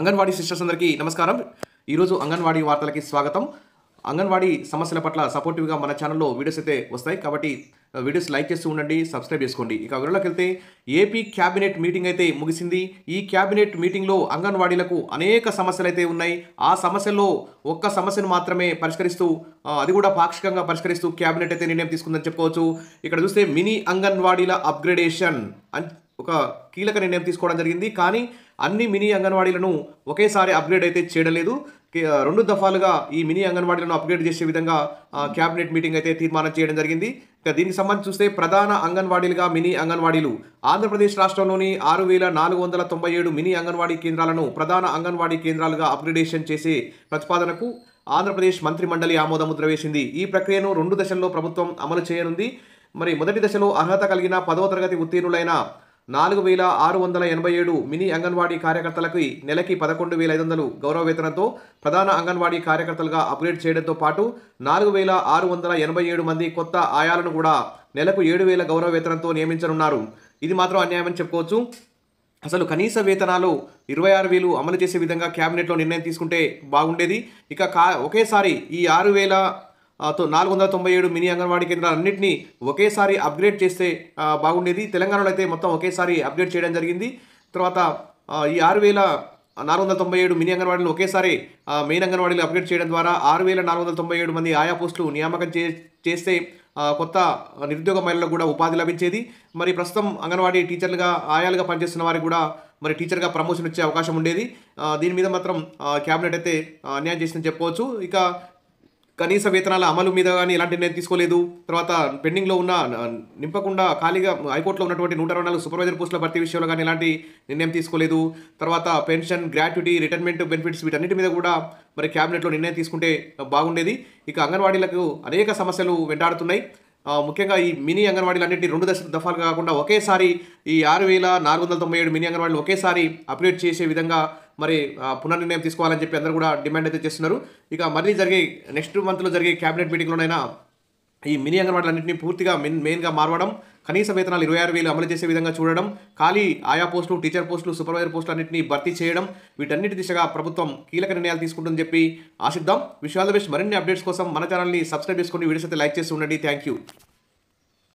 Anganwadi sisters అందరికీ నమస్కారం. ఈరోజు అంగన్వాడీ వార్తలకి స్వాగతం. అంగన్వాడీ సమస్యల పట్ల సపోర్టివ్గా మన ఛానల్లో వీడియోస్ అయితే వస్తాయి కాబట్టి వీడియోస్ లైక్ చేస్తూ ఉండండి, సబ్స్క్రైబ్ చేసుకోండి. ఇక వివరాల్లోకి వెళ్తే ఏపీ క్యాబినెట్ మీటింగ్ అయితే ముగిసింది. ఈ క్యాబినెట్ మీటింగ్లో అంగన్వాడీలకు అనేక సమస్యలు అయితే ఉన్నాయి. ఆ సమస్యల్లో ఒక్క సమస్యను మాత్రమే పరిష్కరిస్తూ అది కూడా పాక్షికంగా పరిష్కరిస్తూ క్యాబినెట్ అయితే నిర్ణయం తీసుకుందని చెప్పుకోవచ్చు. ఇక్కడ చూస్తే మినీ అంగన్వాడీల అప్గ్రేడేషన్ ఒక కీలక నిర్ణయం తీసుకోవడం జరిగింది. కానీ అన్ని మినీ అంగన్వాడీలను ఒకేసారి అప్గ్రేడ్ అయితే చేయడం లేదు. 2 దఫాలుగా ఈ మినీ అంగన్వాడీలను అప్గ్రేడ్ చేసే విధంగా క్యాబినెట్ మీటింగ్ అయితే తీర్మానం చేయడం జరిగింది. ఇక దీనికి సంబంధించి చూస్తే ప్రధాన అంగన్వాడీలుగా మినీ అంగన్వాడీలు ఆంధ్రప్రదేశ్ రాష్ట్రంలోని 6,497 మినీ అంగన్వాడీ కేంద్రాలను ప్రధాన అంగన్వాడీ కేంద్రాలుగా అప్గ్రేడేషన్ చేసే ప్రతిపాదనకు ఆంధ్రప్రదేశ్ మంత్రిమండలి ఆమోద ముద్ర వేసింది. ఈ ప్రక్రియను 2 దశల్లో ప్రభుత్వం అమలు చేయనుంది. మరి మొదటి దశలో అర్హత కలిగిన 10వ తరగతి ఉత్తీర్ణులైన 4,687 మినీ అంగన్వాడీ కార్యకర్తలకి నెలకి 11,500 గౌరవ వేతనంతో ప్రధాన అంగన్వాడీ కార్యకర్తలుగా అప్గ్రేడ్ చేయడంతో పాటు 4,687 మంది కొత్త ఆయాలను కూడా నెలకు 7,000 గౌరవ వేతనంతో నియమించనున్నారు. ఇది మాత్రం అన్యాయమని చెప్పుకోవచ్చు. అసలు కనీస వేతనాలు 26,000 అమలు చేసే విధంగా క్యాబినెట్లో నిర్ణయం తీసుకుంటే బాగుండేది. ఇక ఒకేసారి ఈ 6,497 మినీ అంగన్వాడీ కేంద్రాలన్నింటినీ ఒకేసారి అప్గ్రేడ్ చేస్తే బాగుండేది. తెలంగాణలో అయితే మొత్తం ఒకేసారి అప్గ్రేడ్ చేయడం జరిగింది. తర్వాత ఈ 6,497 మినీ అంగన్వాడీలు ఒకేసారి మెయిన్ అంగన్వాడీలు అప్గ్రేడ్ చేయడం ద్వారా 6,497 మంది ఆయా పోస్టులు నియామకం చేస్తే కొత్త నిరుద్యోగ మహిళలకు కూడా ఉపాధి లభించేది. మరి ప్రస్తుతం అంగన్వాడీ టీచర్లుగా ఆయాలుగా పనిచేస్తున్న వారికి కూడా మరి టీచర్గా ప్రమోషన్ వచ్చే అవకాశం ఉండేది. దీని మీద మాత్రం క్యాబినెట్ అయితే అన్యాయం చేసిందని చెప్పుకోవచ్చు. ఇక కనీస వేతనాల అమలు మీద కానీ ఎలాంటి నిర్ణయం తీసుకోలేదు. తర్వాత పెండింగ్లో ఉన్న నింపకుండా ఖాళీగా హైకోర్టులో ఉన్నటువంటి 124 సూపర్వైజర్ పోస్టుల భర్తీ విషయంలో కానీ ఎలాంటి నిర్ణయం తీసుకోలేదు. తర్వాత పెన్షన్, గ్రాట్యుటీ, రిటైర్మెంట్ బెనిఫిట్స్ వీటన్నిటి మీద కూడా మరి క్యాబినెట్లో నిర్ణయం తీసుకుంటే బాగుండేది. ఇక అంగన్వాడీలకు అనేక సమస్యలు వెంటాడుతున్నాయి. ముఖ్యంగా ఈ మినీ అంగన్వాడీలన్నింటినీ 2 దఫాలుగా కాకుండా ఒకేసారి ఈ 6,497 మినీ అంగన్వాడీలు ఒకేసారి అప్గ్రేడ్ చేసే విధంగా మరి పునర్నిర్ణయం తీసుకోవాలని చెప్పి అందరూ కూడా డిమాండ్ అయితే చేస్తున్నారు. ఇక మళ్ళీ నెక్స్ట్ మంత్లో జరిగే క్యాబినెట్ మీటింగ్లోనైనా ఈ మినీ అంగన్వాడీలన్నింటినీ పూర్తిగా మెయిన్గా మారవడం, కనీస వేతనాలు 26,000 అమలు చేసే విధంగా చూడడం, ఖాళీ ఆయా పోస్టులు, టీచర్ పోస్టులు, సూపర్వైజర్ పోస్టులు అన్నింటినీ భర్తీ చేయడం, వీటన్నిటి దిశగా ప్రభుత్వం కీలక నిర్ణయాలు తీసుకుంటుందని చెప్పి ఆశిద్దాం. Wish all the best. మరిన్ని అప్డేట్స్ కోసం మన ఛానల్ని సబ్స్క్రైబ్ చేసుకోండి, వీడియోస్ అయితే లైక్ చేసి ఉండండి. Thank you.